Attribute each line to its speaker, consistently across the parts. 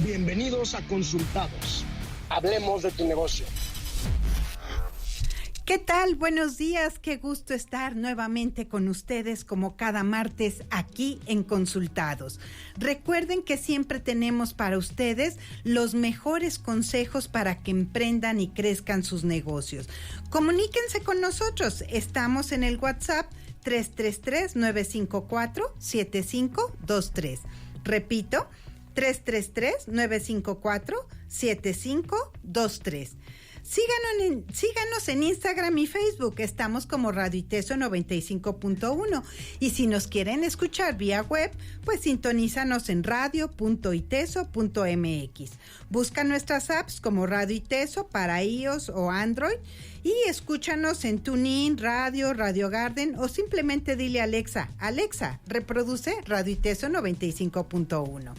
Speaker 1: Bienvenidos a Consultados. Hablemos de tu negocio.
Speaker 2: ¿Qué tal? Buenos días, qué gusto estar nuevamente con ustedes como cada martes aquí en Consultados. Recuerden que siempre tenemos para ustedes los mejores consejos para que emprendan y crezcan sus negocios. Comuníquense con nosotros, estamos en el WhatsApp 333-954-7523. Repito, 333-954-7523. Síganos en Instagram y Facebook, estamos como Radio Iteso 95.1 y si nos quieren escuchar vía web, pues sintonízanos en radio.iteso.mx. Busca nuestras apps como Radio Iteso para iOS o Android y escúchanos en TuneIn, Radio Garden o simplemente dile a Alexa, reproduce Radio Iteso 95.1.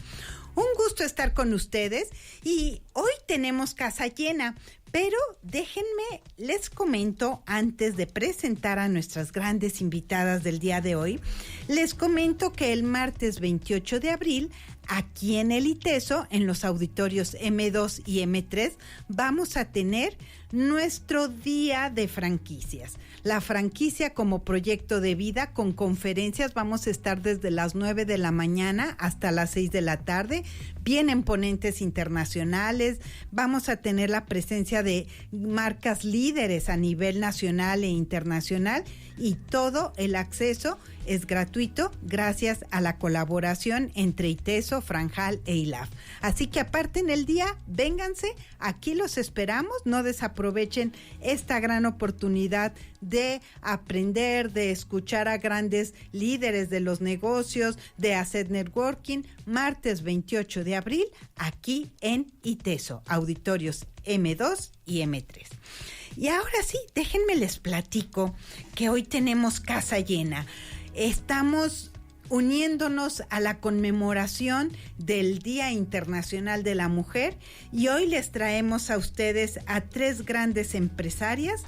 Speaker 2: Un gusto estar con ustedes y hoy tenemos casa llena, pero déjenme, les comento antes de presentar a nuestras grandes invitadas del día de hoy, les comento que el martes 28 de abril, aquí en el Iteso, en los auditorios M2 y M3, vamos a tener nuestro día de franquicias. La franquicia como proyecto de vida con conferencias, vamos a estar desde las 9 de la mañana hasta las 6 de la tarde. Vienen ponentes internacionales, vamos a tener la presencia de marcas líderes a nivel nacional e internacional y todo el acceso es gratuito gracias a la colaboración entre Iteso, Franjal e ILAF. Así que aparten el día, vénganse, aquí los esperamos, no desaprovechen esta gran oportunidad de aprender, de escuchar a grandes líderes de los negocios, de hacer networking, martes 28 de abril, aquí en Iteso, auditorios M2 y M3. Y ahora sí, déjenme les platico que hoy tenemos casa llena. Estamos uniéndonos a la conmemoración del Día Internacional de la Mujer y hoy les traemos a ustedes a 3 grandes empresarias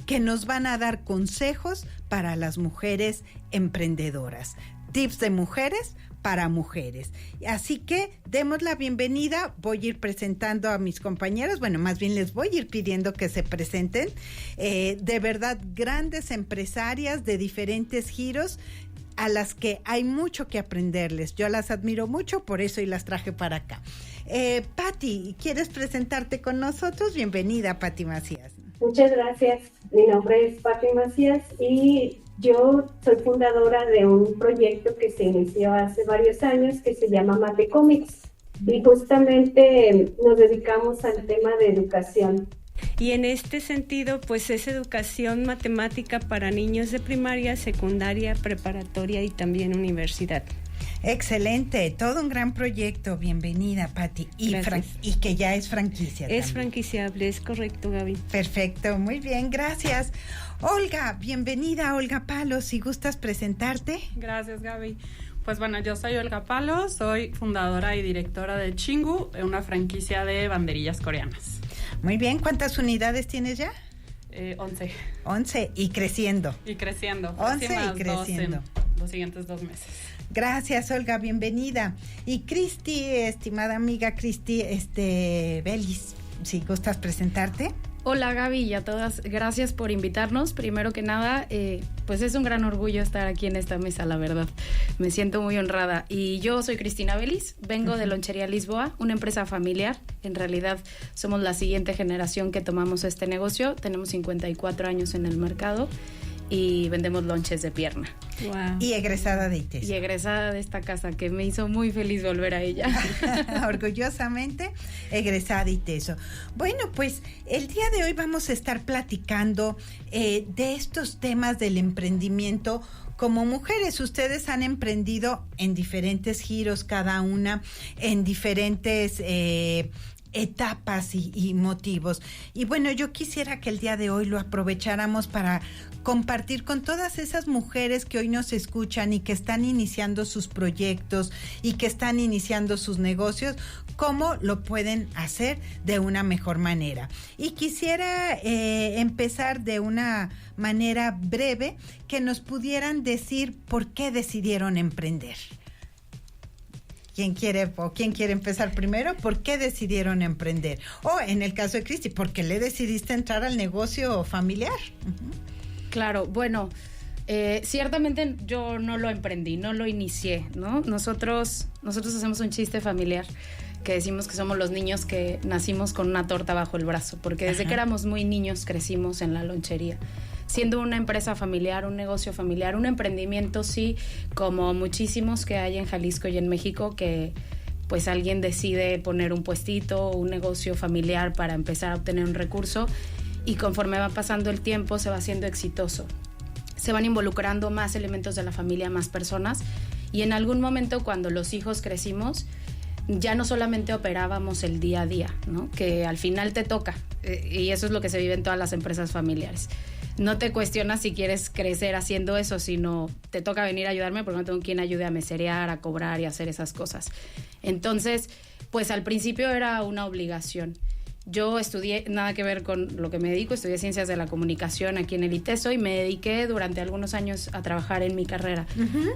Speaker 2: que nos van a dar consejos para las mujeres emprendedoras. Tips de mujeres para mujeres. Así que demos la bienvenida. Voy a ir presentando a mis compañeros. Bueno, más bien les voy a ir pidiendo que se presenten. De verdad, grandes empresarias de diferentes giros a las que hay mucho que aprenderles. Yo las admiro mucho, por eso y las traje para acá. Pati, ¿quieres presentarte con nosotros? Bienvenida, Pati Macías.
Speaker 3: Muchas gracias. Mi nombre es Pati Macías y yo soy fundadora de un proyecto que se inició hace varios años que se llama Mate Comics y justamente nos dedicamos al tema de educación.
Speaker 4: Y en este sentido, pues es educación matemática para niños de primaria, secundaria, preparatoria y también universidad.
Speaker 2: Excelente, todo un gran proyecto. Bienvenida, Pati. Y que ya es franquicia.
Speaker 4: Es franquiciable, es correcto, Gaby.
Speaker 2: Perfecto, muy bien, gracias. Olga, bienvenida, Olga Palos, si gustas presentarte.
Speaker 5: Gracias, Gaby. Pues bueno, yo soy Olga Palos, soy fundadora y directora de Chingu, una franquicia de banderillas coreanas.
Speaker 2: Muy bien, ¿cuántas unidades tienes ya?
Speaker 5: 11.
Speaker 2: 11 y creciendo.
Speaker 5: 11 y creciendo. Los siguientes 2 meses.
Speaker 2: Gracias, Olga, bienvenida. Y Cristi, estimada amiga Cristi, Belis, si gustas presentarte.
Speaker 6: Hola Gaby y a todas, gracias por invitarnos. Primero que nada, pues es un gran orgullo estar aquí en esta mesa, la verdad. Me siento muy honrada. Y yo soy Cristina Belis, vengo de Lonchería Lisboa, una empresa familiar. En realidad somos la siguiente generación que tomamos este negocio. Tenemos 54 años en el mercado y vendemos lonches de pierna.
Speaker 2: Wow. Y egresada de Iteso.
Speaker 6: Y egresada de esta casa, que me hizo muy feliz volver a ella.
Speaker 2: Orgullosamente egresada de Iteso. Bueno, pues el día de hoy vamos a estar platicando de estos temas del emprendimiento. Como mujeres, ustedes han emprendido en diferentes giros, cada una en diferentes etapas y motivos. Y bueno, yo quisiera que el día de hoy lo aprovecháramos para compartir con todas esas mujeres que hoy nos escuchan y que están iniciando sus proyectos y que están iniciando sus negocios, cómo lo pueden hacer de una mejor manera. Y quisiera empezar de una manera breve, que nos pudieran decir por qué decidieron emprender. ¿Quién quiere empezar primero? ¿Por qué decidieron emprender? O en el caso de Cristi, ¿por qué le decidiste entrar al negocio familiar?
Speaker 6: Claro, bueno, ciertamente yo no lo emprendí, no lo inicié, ¿no? Nosotros hacemos un chiste familiar que decimos que somos los niños que nacimos con una torta bajo el brazo, porque desde que éramos muy niños crecimos en la lonchería. Siendo una empresa familiar, un negocio familiar, un emprendimiento, sí, como muchísimos que hay en Jalisco y en México, que pues alguien decide poner un puestito, un negocio familiar para empezar a obtener un recurso, y conforme va pasando el tiempo se va haciendo exitoso. Se van involucrando más elementos de la familia, más personas, y en algún momento cuando los hijos crecimos, ya no solamente operábamos el día a día, ¿no? Que al final te toca, y eso es lo que se vive en todas las empresas familiares. No te cuestionas si quieres crecer haciendo eso, sino te toca venir a ayudarme porque no tengo quien ayude a meserear, a cobrar y a hacer esas cosas. Entonces, pues al principio era una obligación. Yo estudié, nada que ver con lo que me dedico, estudié Ciencias de la Comunicación aquí en el ITESO y me dediqué durante algunos años a trabajar en mi carrera.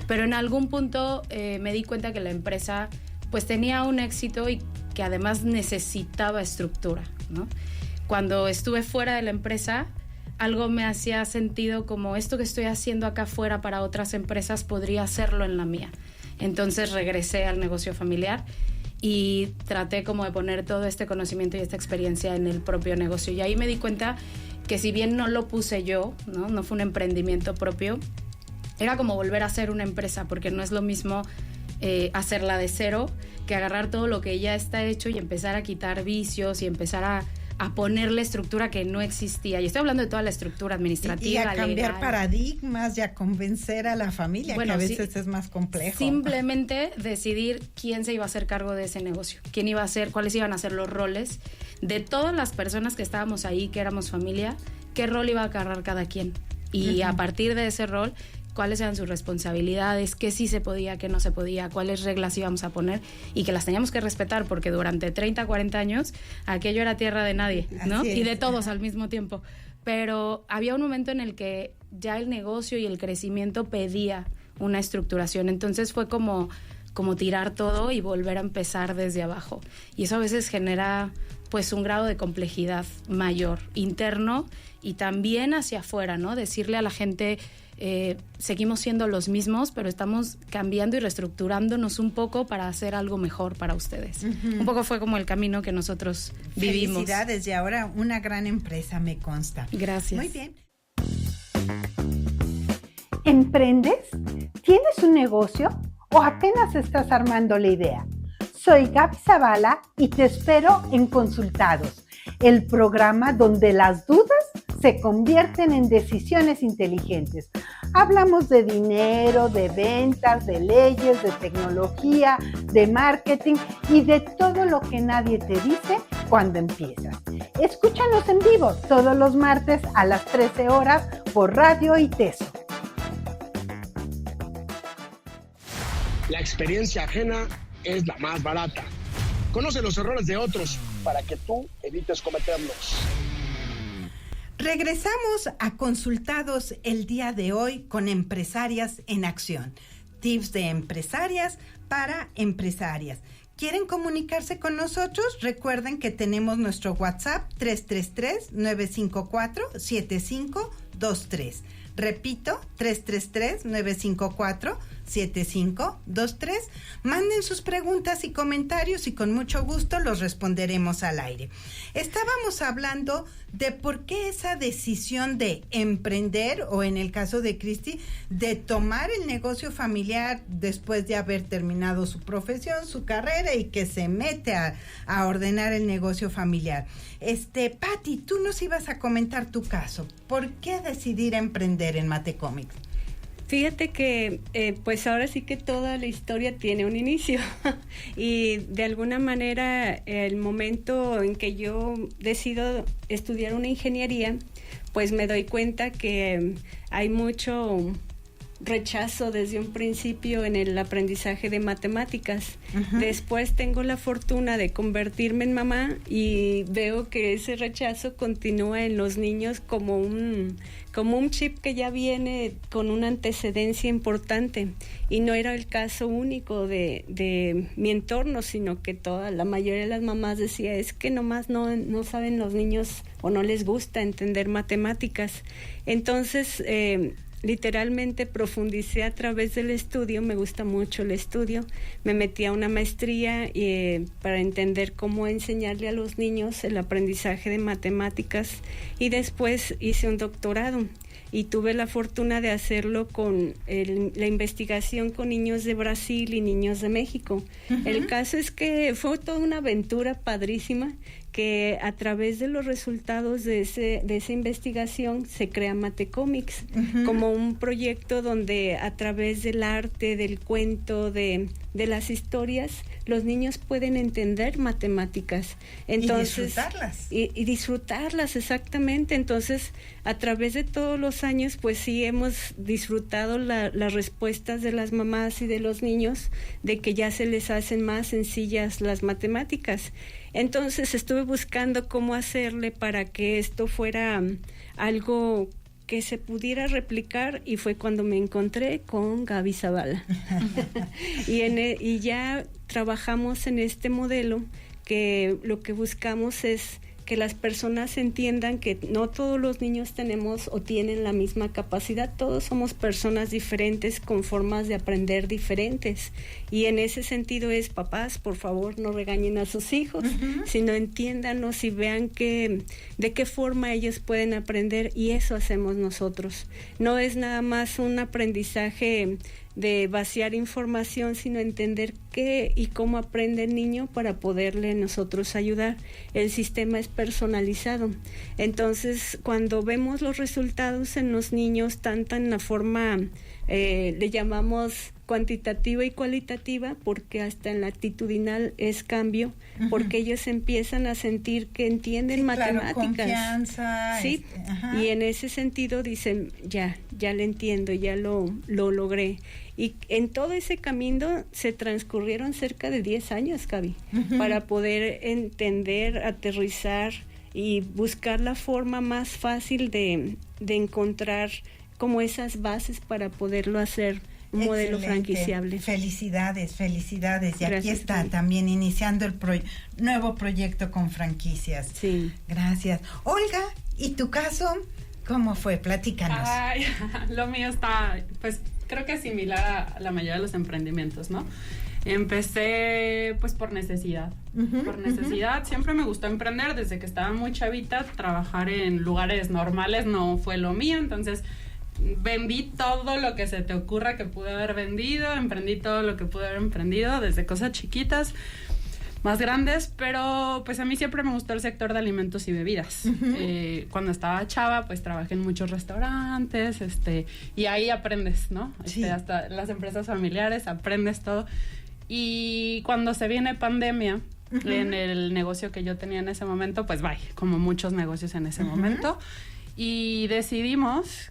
Speaker 6: Pero en algún punto me di cuenta que la empresa pues tenía un éxito y que además necesitaba estructura, ¿no? Cuando estuve fuera de la empresa, algo me hacía sentido como esto que estoy haciendo acá afuera para otras empresas podría hacerlo en la mía. Entonces regresé al negocio familiar y traté como de poner todo este conocimiento y esta experiencia en el propio negocio. Y ahí me di cuenta que si bien no lo puse yo, no fue un emprendimiento propio, era como volver a hacer una empresa, porque no es lo mismo hacerla de cero que agarrar todo lo que ya está hecho y empezar a quitar vicios y empezar a ponerle estructura que no existía. Y estoy hablando de toda la estructura administrativa,
Speaker 2: y a cambiar
Speaker 6: legal,
Speaker 2: paradigmas y a convencer a la familia, bueno, que a veces es más complejo.
Speaker 6: Simplemente decidir quién se iba a hacer cargo de ese negocio, quién iba a hacer, cuáles iban a ser los roles de todas las personas que estábamos ahí, que éramos familia, qué rol iba a agarrar cada quien. Y a partir de ese rol, cuáles eran sus responsabilidades, qué sí se podía, qué no se podía, cuáles reglas íbamos a poner y que las teníamos que respetar, porque durante 30, 40 años aquello era tierra de nadie, ¿no? Y de todos al mismo tiempo. Pero había un momento en el que ya el negocio y el crecimiento pedía una estructuración. Entonces fue como tirar todo y volver a empezar desde abajo. Y eso a veces genera pues un grado de complejidad mayor, interno y también hacia afuera, ¿no? Decirle a la gente, seguimos siendo los mismos, pero estamos cambiando y reestructurándonos un poco para hacer algo mejor para ustedes. Un poco fue como el camino que nosotros vivimos.
Speaker 2: Felicidades, y ahora una gran empresa, me consta.
Speaker 6: Gracias.
Speaker 2: Muy bien.
Speaker 7: ¿Emprendes? ¿Tienes un negocio o apenas estás armando la idea? Soy Gaby Zavala y te espero en Consultados, el programa donde las dudas se convierten en decisiones inteligentes. Hablamos de dinero, de ventas, de leyes, de tecnología, de marketing y de todo lo que nadie te dice cuando empiezas. Escúchanos en vivo todos los martes a las 13 horas por Radio ITESO.
Speaker 1: La experiencia ajena es la más barata. Conoce los errores de otros para que tú evites cometerlos.
Speaker 2: Regresamos a Consultados el día de hoy con Empresarias en Acción. Tips de empresarias para empresarias. ¿Quieren comunicarse con nosotros? Recuerden que tenemos nuestro WhatsApp 333-954-7523. Repito, 333-954-7523. Manden sus preguntas y comentarios y con mucho gusto los responderemos al aire. Estábamos hablando de por qué esa decisión de emprender, o en el caso de Cristi, de tomar el negocio familiar después de haber terminado su profesión, su carrera, y que se mete a ordenar el negocio familiar. Pati, tú nos ibas a comentar tu caso. ¿Por qué decidir emprender en Matecomics?
Speaker 4: Fíjate que pues ahora sí que toda la historia tiene un inicio y de alguna manera el momento en que yo decido estudiar una ingeniería, pues me doy cuenta que hay mucho rechazo desde un principio en el aprendizaje de matemáticas. Después tengo la fortuna de convertirme en mamá y veo que ese rechazo continúa en los niños como un chip que ya viene con una antecedencia importante, y no era el caso único de mi entorno, sino que la mayoría de las mamás decía, es que nomás no saben los niños o no les gusta entender matemáticas. Entonces literalmente profundicé a través del estudio, me gusta mucho el estudio, me metí a una maestría para entender cómo enseñarle a los niños el aprendizaje de matemáticas, y después hice un doctorado y tuve la fortuna de hacerlo con la investigación con niños de Brasil y niños de México. El caso es que fue toda una aventura padrísima, que a través de los resultados de esa investigación se crea Matecomics, como un proyecto donde a través del arte, del cuento, de las historias, los niños pueden entender matemáticas. Entonces, y disfrutarlas. Y disfrutarlas, exactamente. Entonces, a través de todos los años, pues sí hemos disfrutado las respuestas de las mamás y de los niños, de que ya se les hacen más sencillas las matemáticas. Entonces estuve buscando cómo hacerle para que esto fuera algo que se pudiera replicar, y fue cuando me encontré con Gaby Zavala. y ya trabajamos en este modelo, que lo que buscamos es que las personas entiendan que no todos los niños tenemos o tienen la misma capacidad, todos somos personas diferentes con formas de aprender diferentes, y en ese sentido es, papás, por favor, no regañen a sus hijos, sino entiéndanos y vean de qué forma ellos pueden aprender, y eso hacemos nosotros. No es nada más un aprendizaje de vaciar información, sino entender qué y cómo aprende el niño para poderle nosotros ayudar. El sistema es personalizado. Entonces, cuando vemos los resultados en los niños, tanto en la forma, le llamamos cuantitativa y cualitativa, porque hasta en la actitudinal es cambio, porque ellos empiezan a sentir que entienden matemáticas. Claro,
Speaker 2: confianza.
Speaker 4: Sí, y en ese sentido dicen, ya le entiendo, ya lo logré. Y en todo ese camino se transcurrieron cerca de 10 años, Gaby, para poder entender, aterrizar y buscar la forma más fácil de encontrar como esas bases para poderlo hacer un modelo franquiciable.
Speaker 2: Felicidades. Y
Speaker 4: gracias,
Speaker 2: aquí está también iniciando el nuevo proyecto con franquicias.
Speaker 4: Sí.
Speaker 2: Gracias. Olga, ¿y tu caso cómo fue? Platícanos.
Speaker 5: Ay, lo mío está, pues creo que similar a la mayoría de los emprendimientos, ¿no? Empecé pues por necesidad. Siempre me gustó emprender desde que estaba muy chavita. Trabajar en lugares normales no fue lo mío, entonces vendí todo lo que se te ocurra que pude haber vendido, emprendí todo lo que pude haber emprendido, desde cosas chiquitas, más grandes, pero pues a mí siempre me gustó el sector de alimentos y bebidas. Cuando estaba chava, pues trabajé en muchos restaurantes, y ahí aprendes, ¿no?
Speaker 2: Sí.
Speaker 5: Hasta las empresas familiares, aprendes todo. Y cuando se viene pandemia, en el negocio que yo tenía en ese momento, pues como muchos negocios en ese momento, y decidimos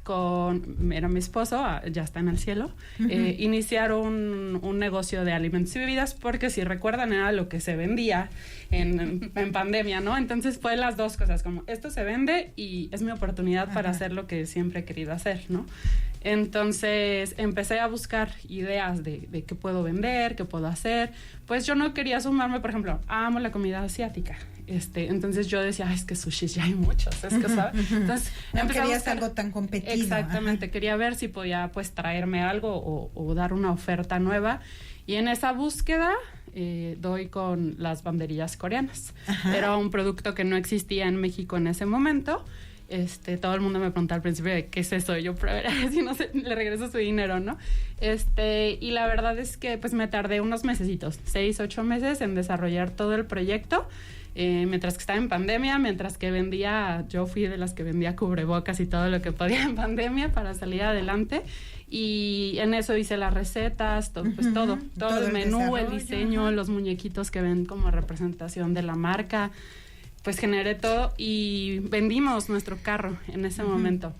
Speaker 5: era mi esposo, ya está en el cielo, iniciar un negocio de alimentos y bebidas, porque si recuerdan era lo que se vendía en pandemia, ¿no? Entonces fue las dos cosas, como esto se vende y es mi oportunidad para hacer lo que siempre he querido hacer, ¿no? Entonces empecé a buscar ideas de qué puedo vender, qué puedo hacer. Pues yo no quería sumarme, por ejemplo, amo la comida asiática. Entonces yo decía, es que sushis ya hay muchos, es que, ¿sabes? Entonces
Speaker 2: no querías algo tan competido.
Speaker 5: Exactamente, quería ver si podía pues traerme algo o dar una oferta nueva. Y en esa búsqueda doy con las banderillas coreanas. Era un producto que no existía en México en ese momento. Todo el mundo me preguntaba al principio de qué es eso, yo si no sé, le regreso su dinero, ¿no? Y la verdad es que pues me tardé unos mesecitos, 6-8 meses en desarrollar todo el proyecto, mientras que estaba en pandemia, mientras que yo fui de las que vendía cubrebocas y todo lo que podía en pandemia para salir adelante, y en eso hice las recetas, todo el menú, el diseño, los muñequitos que ven como representación de la marca. pues generé todo y vendimos nuestro carro en ese momento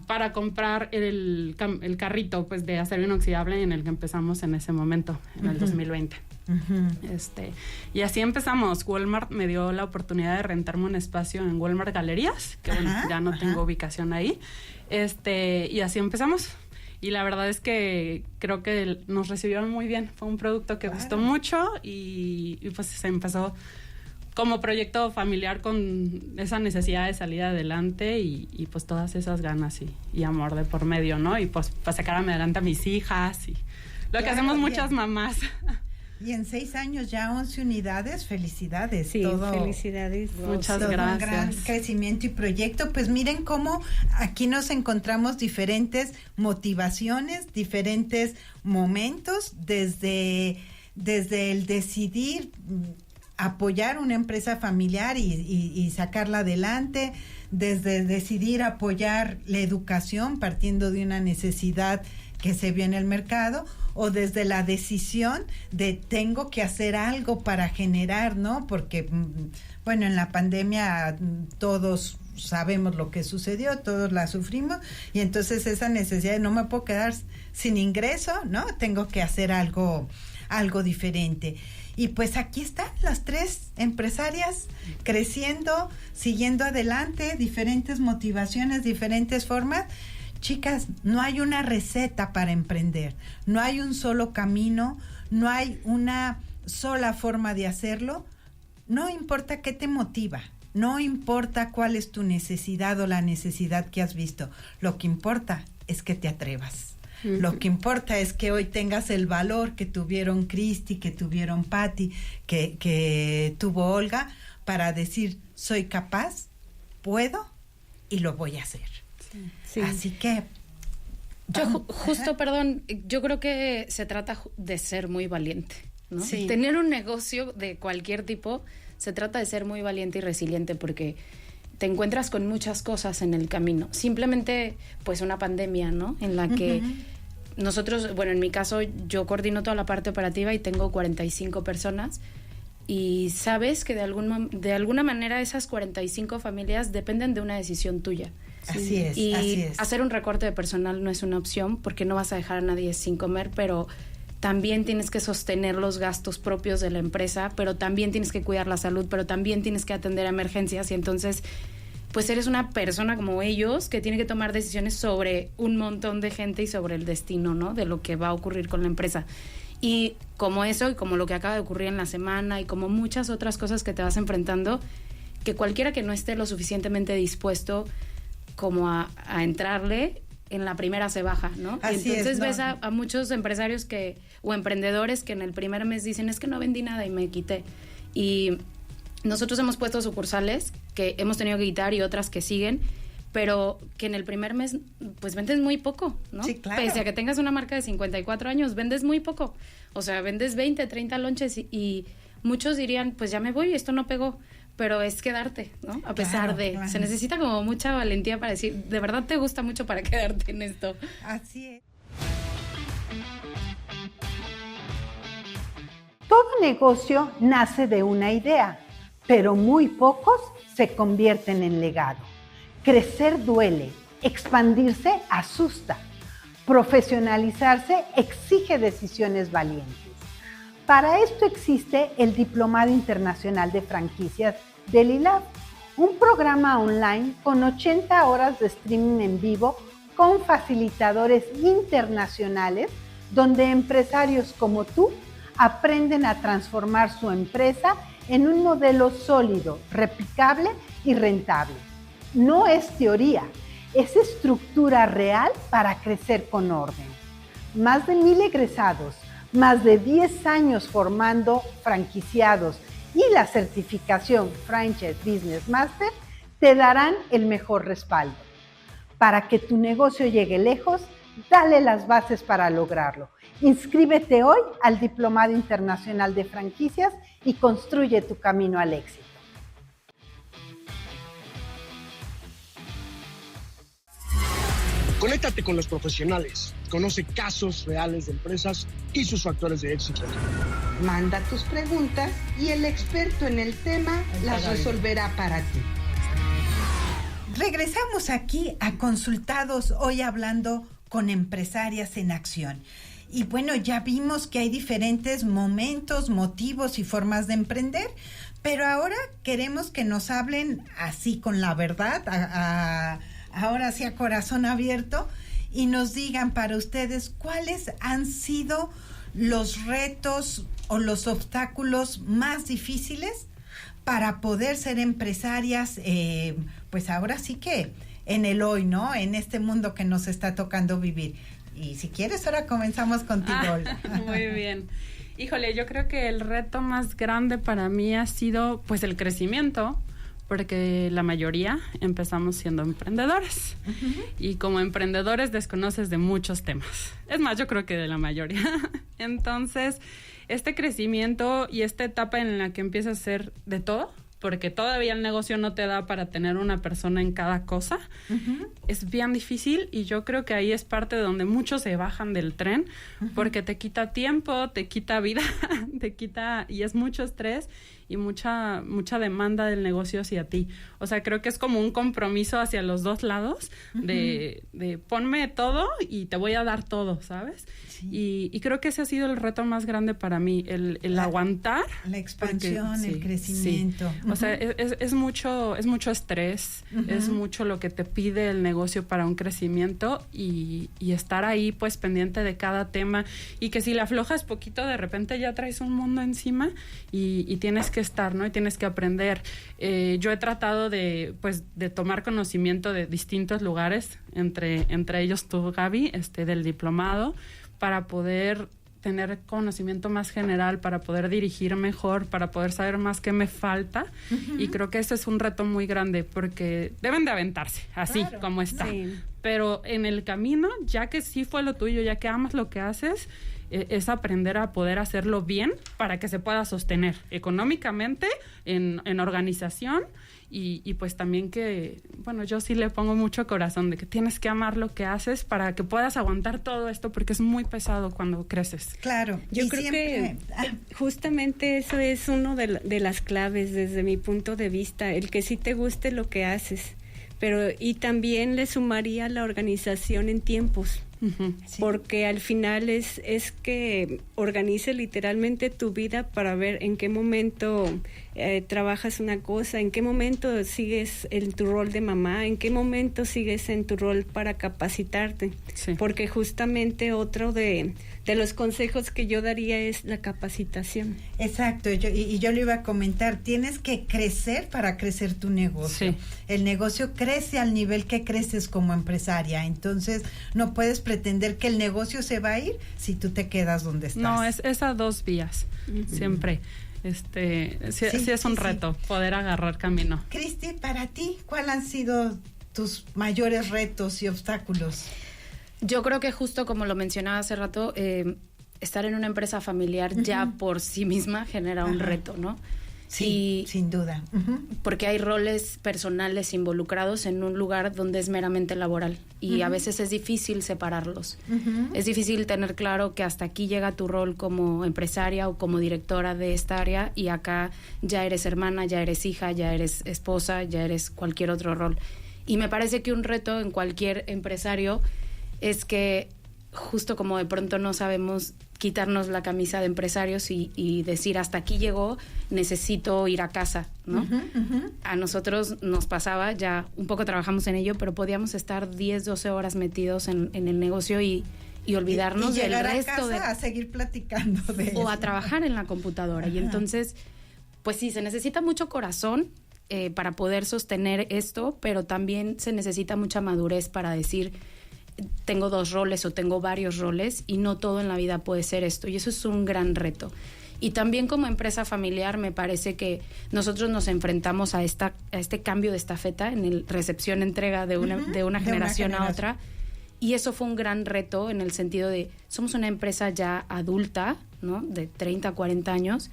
Speaker 5: para comprar el carrito pues de acero inoxidable en el que empezamos en ese momento, en el 2020. Y así empezamos. Walmart me dio la oportunidad de rentarme un espacio en Walmart Galerías, que bueno, ya no tengo ubicación ahí. Y así empezamos. Y la verdad es que creo que nos recibieron muy bien. Fue un producto que gustó mucho y pues se empezó como proyecto familiar con esa necesidad de salir adelante y pues todas esas ganas y amor de por medio, ¿no? Y pues para sacarme adelante a mis hijas y lo que hacemos muchas mamás.
Speaker 2: Y en 6 años ya 11 unidades, felicidades.
Speaker 4: Sí, felicidades.
Speaker 5: Muchas gracias.
Speaker 2: Un gran crecimiento y proyecto. Pues miren cómo aquí nos encontramos diferentes motivaciones, diferentes momentos, desde el decidir apoyar una empresa familiar y sacarla adelante, desde decidir apoyar la educación partiendo de una necesidad que se vio en el mercado, o desde la decisión de tengo que hacer algo para generar, ¿no? Porque, bueno, en la pandemia todos sabemos lo que sucedió, todos la sufrimos, y entonces esa necesidad de no me puedo quedar sin ingreso, ¿no? Tengo que hacer algo diferente. Y pues aquí están las 3 empresarias creciendo, siguiendo adelante, diferentes motivaciones, diferentes formas. Chicas, no hay una receta para emprender, no hay un solo camino, no hay una sola forma de hacerlo. No importa qué te motiva, no importa cuál es tu necesidad o la necesidad que has visto, lo que importa es que te atrevas. Lo que importa es que hoy tengas el valor que tuvieron Cristi, que tuvieron Patti, que tuvo Olga, para decir, soy capaz, puedo y lo voy a hacer. Sí. Así que...
Speaker 6: Perdón, yo creo que se trata de ser muy valiente, ¿no? Sí. Tener un negocio de cualquier tipo, se trata de ser muy valiente y resiliente porque te encuentras con muchas cosas en el camino. Simplemente, pues una pandemia, ¿no? En la que nosotros, bueno, en mi caso, yo coordino toda la parte operativa y tengo 45 personas y sabes que de alguna manera esas 45 familias dependen de una decisión tuya.
Speaker 2: Así es,
Speaker 6: y
Speaker 2: así es.
Speaker 6: Hacer un recorte de personal no es una opción porque no vas a dejar a nadie sin comer, pero también tienes que sostener los gastos propios de la empresa, pero también tienes que cuidar la salud, pero también tienes que atender a emergencias y entonces pues eres una persona como ellos que tiene que tomar decisiones sobre un montón de gente y sobre el destino, ¿no? De lo que va a ocurrir con la empresa. Y como eso y como lo que acaba de ocurrir en la semana y como muchas otras cosas que te vas enfrentando, que cualquiera que no esté lo suficientemente dispuesto como a entrarle, en la primera se baja, ¿no?
Speaker 2: Así
Speaker 6: y entonces
Speaker 2: es, ¿no?
Speaker 6: ves a muchos empresarios o emprendedores que en el primer mes dicen, es que no vendí nada y me quité. Y nosotros hemos puesto sucursales que hemos tenido que quitar y otras que siguen, pero que en el primer mes pues vendes muy poco, ¿no?
Speaker 2: Sí, claro.
Speaker 6: Pese a que tengas una marca de 54 años, vendes muy poco. O sea, vendes 20, 30 lonches y muchos dirían, pues ya me voy, esto no pegó. Pero es quedarte, ¿no? A pesar de...
Speaker 2: Claro.
Speaker 6: Se necesita como mucha valentía para decir, de verdad te gusta mucho para quedarte en esto.
Speaker 2: Así es.
Speaker 7: Todo negocio nace de una idea, pero muy pocos se convierten en legado. Crecer duele, expandirse asusta, profesionalizarse exige decisiones valientes. Para esto existe el Diplomado Internacional de Franquicias del ILAB, un programa online con 80 horas de streaming en vivo con facilitadores internacionales donde empresarios como tú aprenden a transformar su empresa en un modelo sólido, replicable y rentable. No es teoría, es estructura real para crecer con orden. Más de 1,000 egresados, más de 10 años formando franquiciados y la certificación Franchise Business Master te darán el mejor respaldo. Para que tu negocio llegue lejos, dale las bases para lograrlo. Inscríbete hoy al Diplomado Internacional de Franquicias y construye tu camino al éxito.
Speaker 1: Conéctate con los profesionales, conoce casos reales de empresas y sus factores de éxito.
Speaker 2: Manda tus preguntas y el experto en el tema las resolverá para ti. Regresamos aquí a Consultados, hoy hablando con empresarias en acción. Y bueno, ya vimos que hay diferentes momentos, motivos y formas de emprender, pero ahora queremos que nos hablen así con la verdad, ahora sí a corazón abierto, y nos digan para ustedes cuáles han sido los retos o los obstáculos más difíciles para poder ser empresarias, pues ahora sí que en el hoy, ¿no? En este mundo que nos está tocando vivir. Y si quieres, ahora comenzamos contigo.
Speaker 5: Muy bien. Híjole, yo creo que el reto más grande para mí ha sido pues el crecimiento, porque la mayoría empezamos siendo emprendedores. Uh-huh. Y como emprendedores desconoces de muchos temas. Es más, yo creo que de la mayoría. Entonces, este crecimiento y esta etapa en la que empiezas a hacer de todo, porque todavía el negocio no te da para tener una persona en cada cosa, uh-huh, es bien difícil, y yo creo que ahí es parte donde muchos se bajan del tren, uh-huh, porque te quita tiempo, te quita vida, y es mucho estrés y mucha demanda del negocio hacia ti. O sea, creo que es como un compromiso hacia los dos lados, uh-huh, de ponme todo y te voy a dar todo, ¿sabes? Sí. Y creo que ese ha sido el reto más grande para mí, el aguantar.
Speaker 2: La expansión, porque, el crecimiento.
Speaker 5: Sí. Uh-huh. O sea, es mucho estrés, uh-huh, es mucho lo que te pide el negocio para un crecimiento, y estar ahí pues pendiente de cada tema, y que si le aflojas poquito, de repente ya traes un mundo encima y tienes que estar, ¿no? Y tienes que aprender. Yo he tratado de tomar conocimiento de distintos lugares, entre ellos tú, Gaby, del diplomado, para poder tener conocimiento más general, para poder dirigir mejor, para poder saber más qué me falta. Uh-huh. Y creo que ese es un reto muy grande, porque deben de aventarse así, claro, como está. Sí. Pero en el camino, ya que sí fue lo tuyo, ya que amas lo que haces, es aprender a poder hacerlo bien para que se pueda sostener económicamente, en organización, y pues también que, bueno, yo sí le pongo mucho corazón de que tienes que amar lo que haces para que puedas aguantar todo esto, porque es muy pesado cuando creces.
Speaker 2: Claro.
Speaker 4: Yo creo que justamente eso es uno de las claves desde mi punto de vista, el que sí te guste lo que haces, pero y también le sumaría la organización en tiempos. Uh-huh. Sí. Porque al final es que organice literalmente tu vida para ver en qué momento trabajas una cosa, en qué momento sigues en tu rol de mamá, en qué momento sigues en tu rol para capacitarte. Sí. Porque justamente otro de los consejos que yo daría es la capacitación.
Speaker 2: Exacto, yo le iba a comentar, tienes que crecer para crecer tu negocio. Sí. El negocio crece al nivel que creces como empresaria, entonces no puedes pretender que el negocio se va a ir si tú te quedas donde estás.
Speaker 5: No, es a dos vías, uh-huh, siempre. Sí es un reto poder agarrar camino.
Speaker 2: Cristi, para ti, ¿cuáles han sido tus mayores retos y obstáculos?
Speaker 6: Yo creo que justo como lo mencionaba hace rato, estar en una empresa familiar, uh-huh, ya por sí misma genera un, uh-huh, reto, ¿no?
Speaker 2: Sí, sin duda. Uh-huh.
Speaker 6: Porque hay roles personales involucrados en un lugar donde es meramente laboral, y uh-huh, a veces es difícil separarlos. Uh-huh. Es difícil tener claro que hasta aquí llega tu rol como empresaria o como directora de esta área, y acá ya eres hermana, ya eres hija, ya eres esposa, ya eres cualquier otro rol. Y me parece que un reto en cualquier empresario es que justo como de pronto no sabemos quitarnos la camisa de empresarios y decir hasta aquí llegó, necesito ir a casa, ¿no? Uh-huh, uh-huh. A nosotros nos pasaba, ya un poco trabajamos en ello, pero podíamos estar 10, 12 horas metidos en el negocio y olvidarnos del resto
Speaker 2: de a seguir platicando de
Speaker 6: o a trabajar en la computadora. Uh-huh. Y entonces, pues sí, se necesita mucho corazón para poder sostener esto, pero también se necesita mucha madurez para decir tengo 2 roles o tengo varios roles, y no todo en la vida puede ser esto, y eso es un gran reto. Y también como empresa familiar me parece que nosotros nos enfrentamos a este cambio de estafeta en el recepción-entrega de una generación a otra, y eso fue un gran reto en el sentido de somos una empresa ya adulta, ¿no? De 30, 40 años,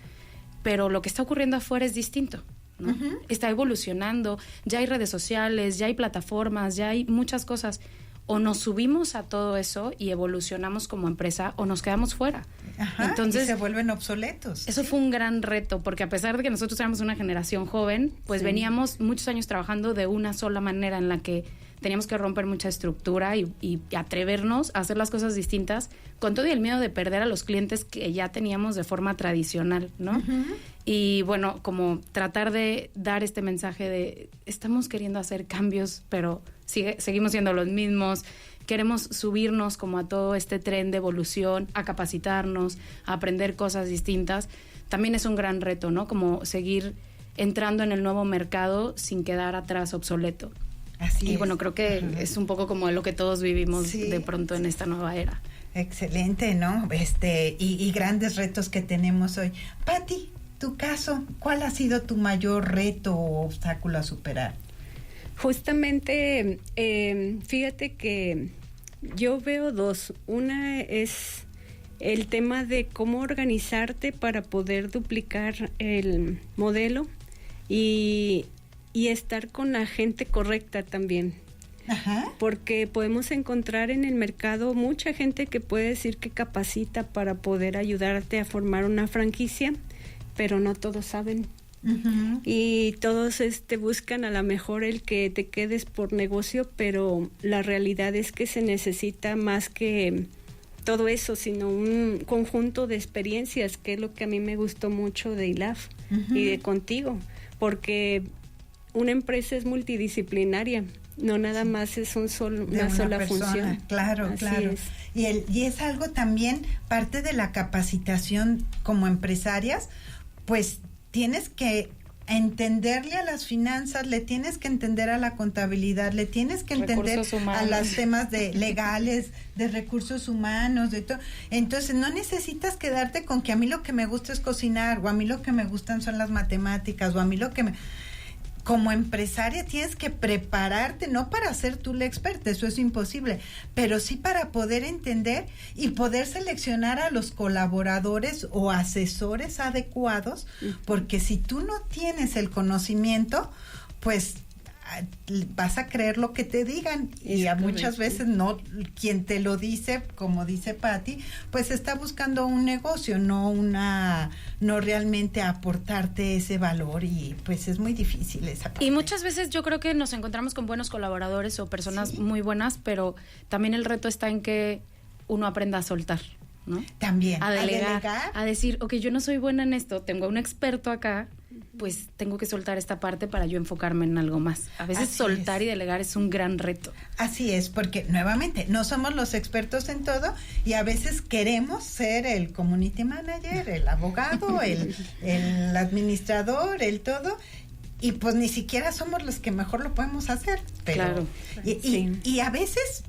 Speaker 6: pero lo que está ocurriendo afuera es distinto, ¿no? Uh-huh. Está evolucionando, ya hay redes sociales, ya hay plataformas, ya hay muchas cosas. o nos subimos a todo eso y evolucionamos como empresa o nos quedamos fuera.
Speaker 2: Ajá,
Speaker 6: entonces
Speaker 2: y se vuelven obsoletos.
Speaker 6: Eso fue un gran reto, porque a pesar de que nosotros éramos una generación joven, pues veníamos muchos años trabajando de una sola manera en la que teníamos que romper mucha estructura y atrevernos a hacer las cosas distintas, con todo y el miedo de perder a los clientes que ya teníamos de forma tradicional, ¿no? Uh-huh. Y bueno, como tratar de dar este mensaje de estamos queriendo hacer cambios, pero seguimos siendo los mismos, queremos subirnos como a todo este tren de evolución, a capacitarnos, a aprender cosas distintas. También es un gran reto, ¿no? Como seguir entrando en el nuevo mercado sin quedar atrás obsoleto.
Speaker 2: Así
Speaker 6: y
Speaker 2: es.
Speaker 6: Bueno, creo que es un poco como lo que todos vivimos de pronto en esta nueva era.
Speaker 2: Excelente, ¿no? Y grandes retos que tenemos hoy. Pati, tu caso, ¿cuál ha sido tu mayor reto o obstáculo a superar?
Speaker 4: Justamente, fíjate que yo veo dos. Una es el tema de cómo organizarte para poder duplicar el modelo y estar con la gente correcta también. Ajá. Porque podemos encontrar en el mercado mucha gente que puede decir que capacita para poder ayudarte a formar una franquicia, pero no todos saben. Uh-huh. Y todos buscan a lo mejor el que te quedes por negocio, pero la realidad es que se necesita más que todo eso, sino un conjunto de experiencias, que es lo que a mí me gustó mucho de ILAF uh-huh. y de contigo, porque una empresa es multidisciplinaria, no nada más es una sola función.
Speaker 2: Claro, así claro. Es. Y es algo también parte de la capacitación como empresarias, pues tienes que entenderle a las finanzas, le tienes que entender a la contabilidad, le tienes que entender a los temas de legales, de recursos humanos, de todo. Entonces no necesitas quedarte con que a mí lo que me gusta es cocinar, o a mí lo que me gustan son las matemáticas, o a mí lo que me... Como empresaria tienes que prepararte, no para ser tú la experta, eso es imposible, pero sí para poder entender y poder seleccionar a los colaboradores o asesores adecuados, porque si tú no tienes el conocimiento, pues vas a creer lo que te digan y a muchas veces no, quien te lo dice, como dice Pati, pues está buscando un negocio, no realmente aportarte ese valor, y pues es muy difícil esa parte.
Speaker 6: Y muchas veces yo creo que nos encontramos con buenos colaboradores o personas muy buenas, pero también el reto está en que uno aprenda a soltar, ¿no?
Speaker 2: También.
Speaker 6: A delegar, a decir, ok, yo no soy buena en esto, tengo a un experto acá, pues tengo que soltar esta parte para yo enfocarme en algo más. A veces soltar y delegar es un gran reto.
Speaker 2: Así es, porque nuevamente no somos los expertos en todo y a veces queremos ser el community manager, el abogado, el administrador, el todo, y pues ni siquiera somos los que mejor lo podemos hacer. Pero, claro. Y a veces,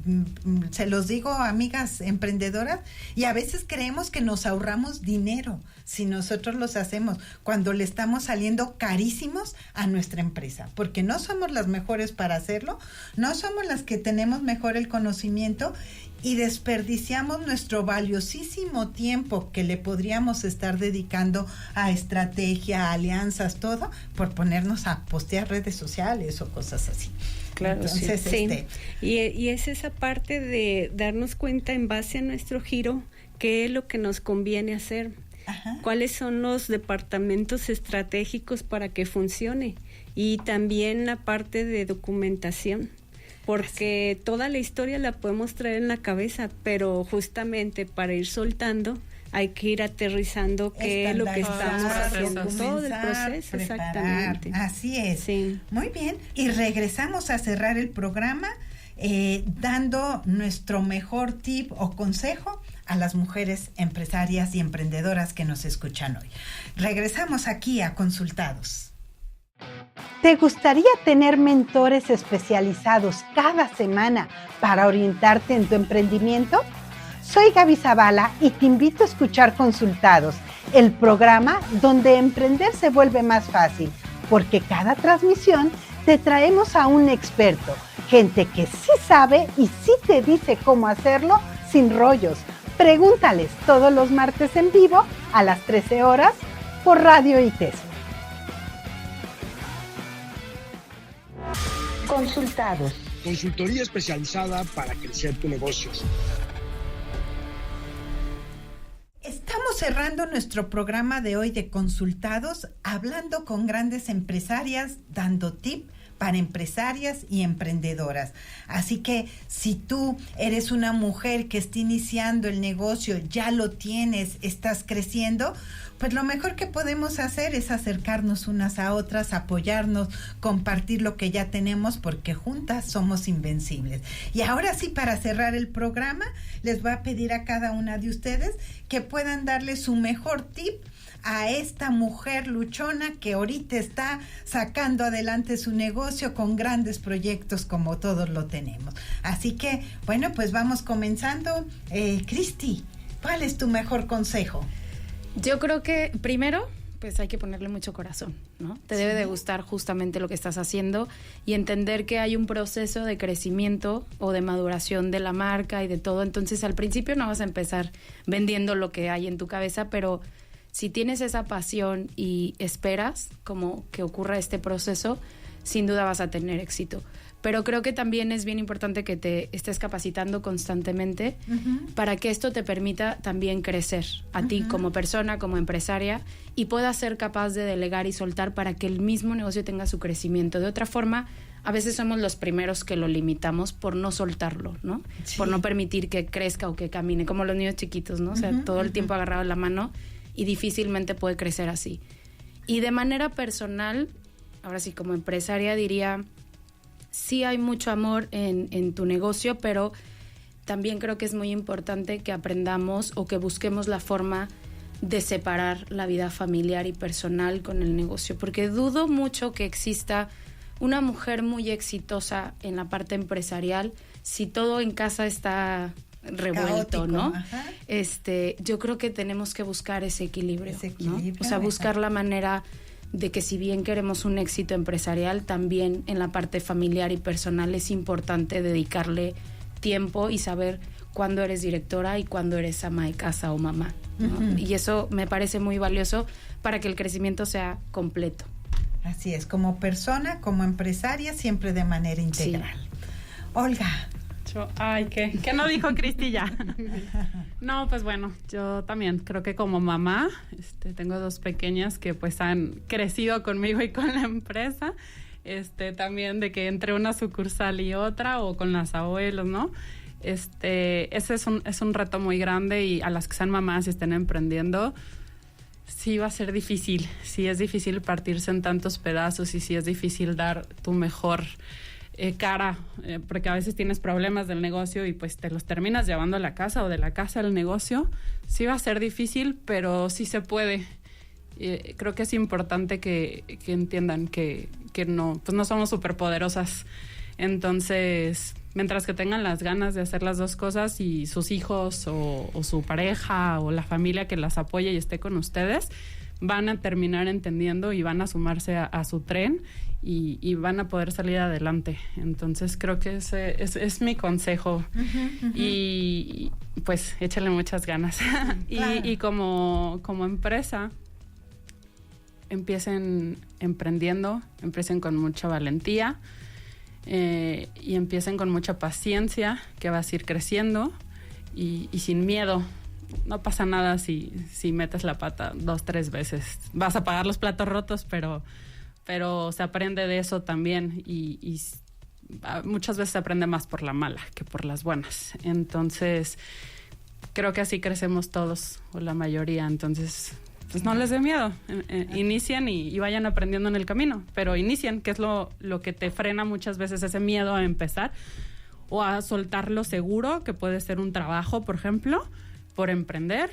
Speaker 2: se los digo, amigas emprendedoras, y a veces creemos que nos ahorramos dinero si nosotros los hacemos, cuando le estamos saliendo carísimos a nuestra empresa, porque no somos las mejores para hacerlo, no somos las que tenemos mejor el conocimiento, y desperdiciamos nuestro valiosísimo tiempo que le podríamos estar dedicando a estrategia, a alianzas, todo, por ponernos a postear redes sociales o cosas así.
Speaker 4: Claro, entonces, sí. Y es esa parte de darnos cuenta en base a nuestro giro qué es lo que nos conviene hacer. Ajá. Cuáles son los departamentos estratégicos para que funcione, y también la parte de documentación, porque toda la historia la podemos traer en la cabeza, pero justamente para ir soltando hay que ir aterrizando qué es lo que estamos haciendo, todo el proceso,
Speaker 2: preparar.
Speaker 4: Exactamente.
Speaker 2: Así es. Sí. Muy bien, y regresamos a cerrar el programa dando nuestro mejor tip o consejo a las mujeres empresarias y emprendedoras que nos escuchan hoy. Regresamos aquí a Consultados.
Speaker 7: ¿Te gustaría tener mentores especializados cada semana para orientarte en tu emprendimiento? Soy Gaby Zavala y te invito a escuchar Consultados, el programa donde emprender se vuelve más fácil, porque cada transmisión te traemos a un experto, gente que sí sabe y sí te dice cómo hacerlo sin rollos. Pregúntales todos los martes en vivo a las 13 horas por Radio ITESO.
Speaker 8: Consultados,
Speaker 1: consultoría especializada para crecer tu negocio.
Speaker 2: Estamos cerrando nuestro programa de hoy de Consultados, hablando con grandes empresarias, dando tips para empresarias y emprendedoras. Así que si tú eres una mujer que está iniciando el negocio, ya lo tienes, estás creciendo, pues lo mejor que podemos hacer es acercarnos unas a otras, apoyarnos, compartir lo que ya tenemos, porque juntas somos invencibles. Y ahora sí, para cerrar el programa, les voy a pedir a cada una de ustedes que puedan darle su mejor tip a esta mujer luchona que ahorita está sacando adelante su negocio con grandes proyectos como todos lo tenemos. Así que, bueno, pues vamos comenzando. Cristi, ¿cuál es tu mejor consejo?
Speaker 6: Yo creo que primero, pues hay que ponerle mucho corazón, ¿no? Te debe de gustar justamente lo que estás haciendo y entender que hay un proceso de crecimiento o de maduración de la marca y de todo. Entonces, al principio no vas a empezar vendiendo lo que hay en tu cabeza, pero si tienes esa pasión y esperas como que ocurra este proceso, sin duda vas a tener éxito. Pero creo que también es bien importante que te estés capacitando constantemente para que esto te permita también crecer a ti como persona, como empresaria, y puedas ser capaz de delegar y soltar para que el mismo negocio tenga su crecimiento. De otra forma, a veces somos los primeros que lo limitamos por no soltarlo, ¿no? Sí. Por no permitir que crezca o que camine, como los niños chiquitos, ¿no? O sea, todo el tiempo agarrado en la mano y difícilmente puede crecer así. Y de manera personal, ahora sí como empresaria diría, sí hay mucho amor en tu negocio, pero también creo que es muy importante que aprendamos o que busquemos la forma de separar la vida familiar y personal con el negocio, porque dudo mucho que exista una mujer muy exitosa en la parte empresarial si todo en casa está revuelto, caótico, ¿no? Ajá. Yo creo que tenemos que buscar ese equilibrio, ¿no? O sea, buscar la manera de que si bien queremos un éxito empresarial, también en la parte familiar y personal es importante dedicarle tiempo y saber cuándo eres directora y cuándo eres ama de casa o mamá, ¿no? Y eso me parece muy valioso para que el crecimiento sea completo.
Speaker 2: Así es, como persona, como empresaria, siempre de manera integral. Sí. Olga.
Speaker 5: ¿Qué no dijo Cristi ya? No, pues bueno, yo también creo que como mamá, tengo 2 pequeñas que pues han crecido conmigo y con la empresa, también de que entre una sucursal y otra o con las abuelos, ¿no? Ese es un reto muy grande y a las que sean mamás y estén emprendiendo, sí va a ser difícil, sí es difícil partirse en tantos pedazos y sí es difícil dar tu mejor cara, porque a veces tienes problemas del negocio y pues te los terminas llevando a la casa o de la casa al negocio. Sí va a ser difícil, pero sí se puede. Creo que es importante que entiendan que no, pues no somos superpoderosas. Entonces, mientras que tengan las ganas de hacer las 2 cosas y sus hijos o su pareja o la familia que las apoye y esté con ustedes, van a terminar entendiendo y van a sumarse a su tren y van a poder salir adelante. Entonces creo que ese es mi consejo. Y pues échale muchas ganas. Claro. y como empresa, empiecen emprendiendo, empiecen con mucha valentía y empiecen con mucha paciencia, que vas a ir creciendo y sin miedo. No pasa nada si metes la pata 2, 3 veces. Vas a pagar los platos rotos, pero se aprende de eso también y muchas veces se aprende más por la mala que por las buenas. Entonces, creo que así crecemos todos, o la mayoría. Entonces, pues no les dé miedo. Inicien y vayan aprendiendo en el camino, pero inicien, que es lo que te frena muchas veces, ese miedo a empezar o a soltar lo seguro, que puede ser un trabajo, por ejemplo, por emprender.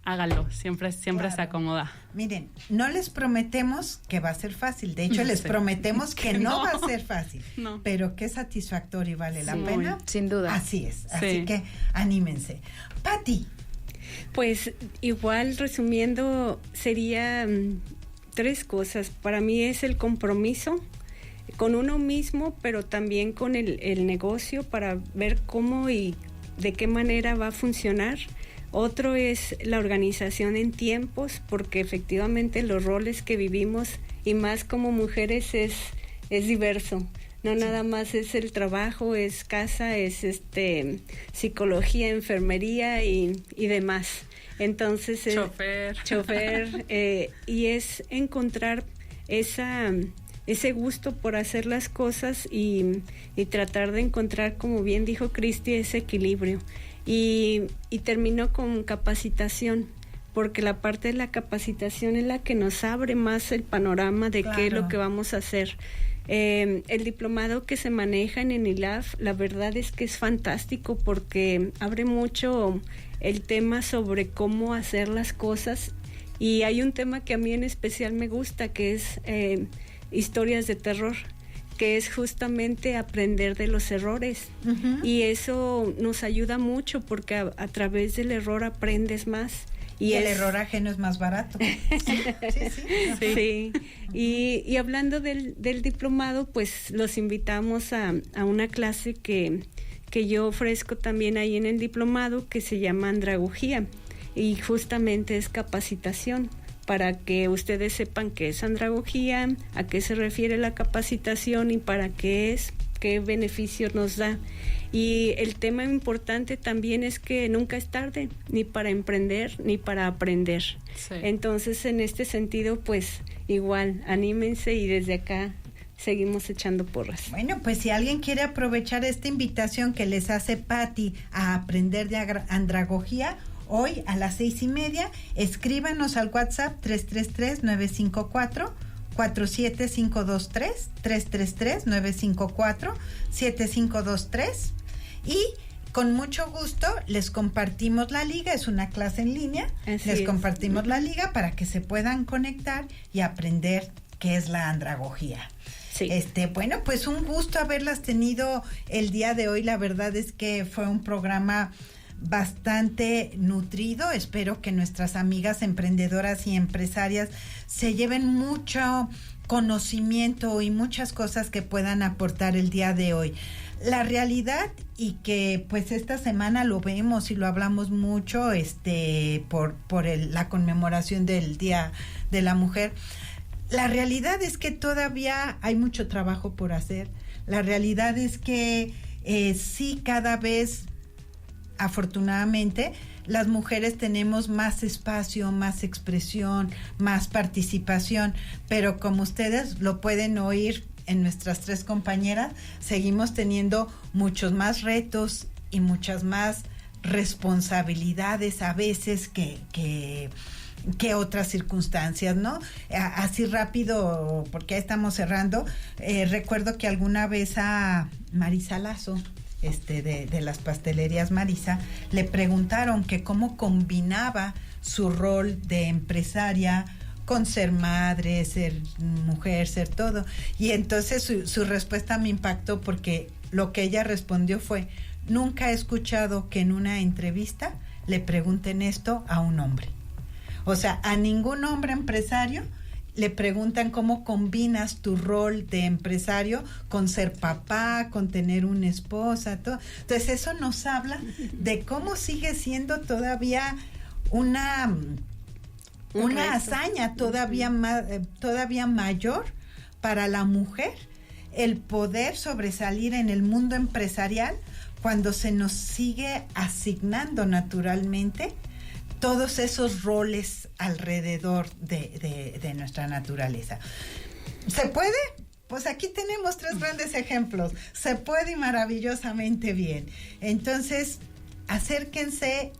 Speaker 5: Hágalo, siempre claro. Se acomoda.
Speaker 2: Miren, no les prometemos que va a ser fácil, de hecho les prometemos que no va a ser fácil, pero que es satisfactorio y vale la pena.
Speaker 6: Sin duda.
Speaker 2: Así es, así que anímense. Pati.
Speaker 4: Pues igual resumiendo sería 3 cosas. Para mí es el compromiso con uno mismo, pero también con el negocio para ver cómo y de qué manera va a funcionar. Otro es la organización en tiempos, porque efectivamente los roles que vivimos y más como mujeres es diverso. No nada más es el trabajo, es casa, es psicología, enfermería y demás. Entonces chofer y es encontrar ese gusto por hacer las cosas y tratar de encontrar, como bien dijo Cristi, ese equilibrio. Y terminó con capacitación, porque la parte de la capacitación es la que nos abre más el panorama de qué es lo que vamos a hacer. El diplomado que se maneja en ENILAF, la verdad es que es fantástico porque abre mucho el tema sobre cómo hacer las cosas, y hay un tema que a mí en especial me gusta, que es historias de terror, que es justamente aprender de los errores. Y eso nos ayuda mucho porque a través del error aprendes más.
Speaker 2: Y el error ajeno es más barato.
Speaker 4: Sí. Y hablando del diplomado, pues los invitamos a una clase que yo ofrezco también ahí en el diplomado, que se llama Andragogía, y justamente es capacitación para que ustedes sepan qué es andragogía, a qué se refiere la capacitación y para qué es, qué beneficios nos da. Y el tema importante también es que nunca es tarde, ni para emprender, ni para aprender. Sí. Entonces, en este sentido, pues igual, anímense y desde acá seguimos echando porras.
Speaker 2: Bueno, pues si alguien quiere aprovechar esta invitación que les hace Patti a aprender de andragogía, hoy a las 6:30, escríbanos al WhatsApp 333-954-47523, 333-954-7523, y con mucho gusto les compartimos la liga. Es una clase en línea. Compartimos la liga para que se puedan conectar y aprender qué es la andragogía. Sí. Bueno, pues un gusto haberlas tenido el día de hoy. La verdad es que fue un programa bastante nutrido. Espero que nuestras amigas emprendedoras y empresarias se lleven mucho conocimiento y muchas cosas que puedan aportar el día de hoy. La realidad, y que pues esta semana lo vemos y lo hablamos mucho por la conmemoración del Día de la Mujer, la realidad es que todavía hay mucho trabajo por hacer. La realidad es que sí, cada vez, afortunadamente, las mujeres tenemos más espacio, más expresión, más participación, pero como ustedes lo pueden oír en nuestras tres compañeras, seguimos teniendo muchos más retos y muchas más responsabilidades a veces que otras circunstancias, ¿no? Así rápido, porque ya estamos cerrando, recuerdo que alguna vez a Marisa Lazo, de las pastelerías Marisa, le preguntaron que cómo combinaba su rol de empresaria con ser madre, ser mujer, ser todo. Y entonces su respuesta me impactó, porque lo que ella respondió fue: nunca he escuchado que en una entrevista le pregunten esto a un hombre. O sea, a ningún hombre empresario le preguntan cómo combinas tu rol de empresario con ser papá, con tener una esposa, todo. Entonces eso nos habla de cómo sigue siendo todavía una hazaña todavía mayor para la mujer el poder sobresalir en el mundo empresarial, cuando se nos sigue asignando naturalmente todos esos roles alrededor de nuestra naturaleza. ¿Se puede? Pues aquí tenemos tres grandes ejemplos. Se puede, y maravillosamente bien. Entonces, acérquense,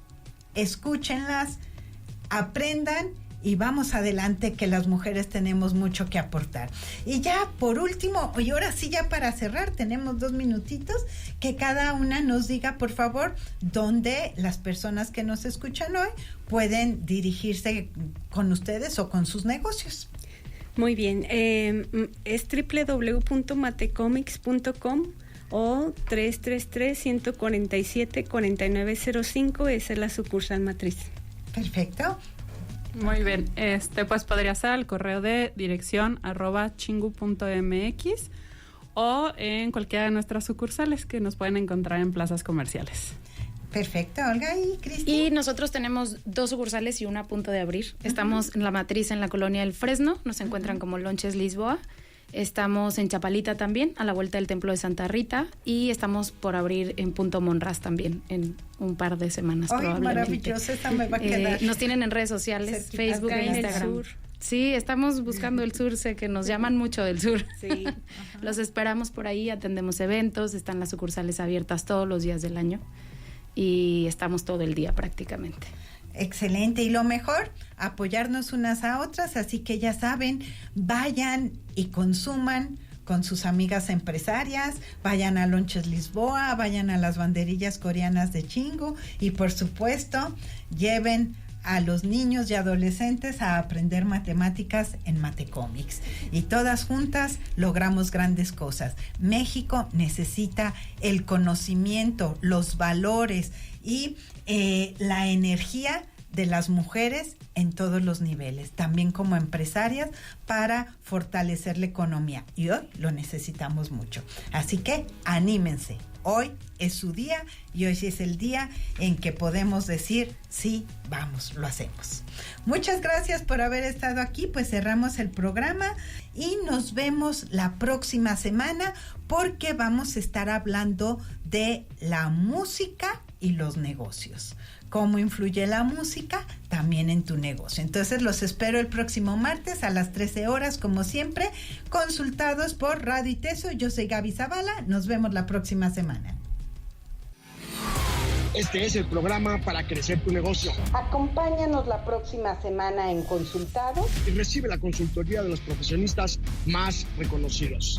Speaker 2: escúchenlas, aprendan y vamos adelante, que las mujeres tenemos mucho que aportar. Y ya por último, y ahora sí, ya para cerrar, tenemos 2 minutitos, que cada una nos diga, por favor, dónde las personas que nos escuchan hoy pueden dirigirse con ustedes o con sus negocios.
Speaker 4: Muy bien, es www.matecomics.com o 333-147-4905, esa es la sucursal matriz.
Speaker 2: Perfecto.
Speaker 5: Muy bien, pues podría ser al correo de dirección @chingu.mx o en cualquiera de nuestras sucursales, que nos pueden encontrar en plazas comerciales.
Speaker 2: Perfecto, Olga. ¿Y Cristi?
Speaker 6: Y nosotros tenemos 2 sucursales y una a punto de abrir. Estamos en la matriz en la colonia El Fresno, nos encuentran como Lonches Lisboa, Estamos en Chapalita también, a la vuelta del Templo de Santa Rita, y estamos por abrir en Punto Monraz también en un par de semanas.
Speaker 2: Ay,
Speaker 6: probablemente.
Speaker 2: maravilloso, esta me va a quedar.
Speaker 6: Nos tienen en redes sociales,
Speaker 2: cerquita,
Speaker 6: Facebook e
Speaker 4: acá en el
Speaker 6: Instagram.
Speaker 4: sur.
Speaker 6: Sí, estamos buscando el sur, sé que nos llaman mucho del sur.
Speaker 4: Sí.
Speaker 6: Los esperamos por ahí, atendemos eventos, están las sucursales abiertas todos los días del año y estamos todo el día prácticamente.
Speaker 2: Excelente, y lo mejor, apoyarnos unas a otras, así que ya saben, vayan y consuman con sus amigas empresarias, vayan a Lonches Lisboa, vayan a las banderillas coreanas de Chingu y por supuesto lleven a los niños y adolescentes a aprender matemáticas en Matecomics. Y todas juntas logramos grandes cosas. México necesita el conocimiento, los valores y la energía de las mujeres en todos los niveles, también como empresarias, para fortalecer la economía. Y hoy lo necesitamos mucho. Así que anímense. Hoy es su día y hoy es el día en que podemos decir, sí, vamos, lo hacemos. Muchas gracias por haber estado aquí, pues cerramos el programa y nos vemos la próxima semana porque vamos a estar hablando de la música y los negocios. Cómo influye la música también en tu negocio. Entonces los espero el próximo martes a las 13 horas, como siempre, consultados por Radio Iteso. Yo soy Gaby Zavala. Nos vemos la próxima semana.
Speaker 1: Este es el programa para crecer tu negocio.
Speaker 7: Acompáñanos la próxima semana en Consultados
Speaker 1: Y recibe la consultoría de los profesionistas más reconocidos.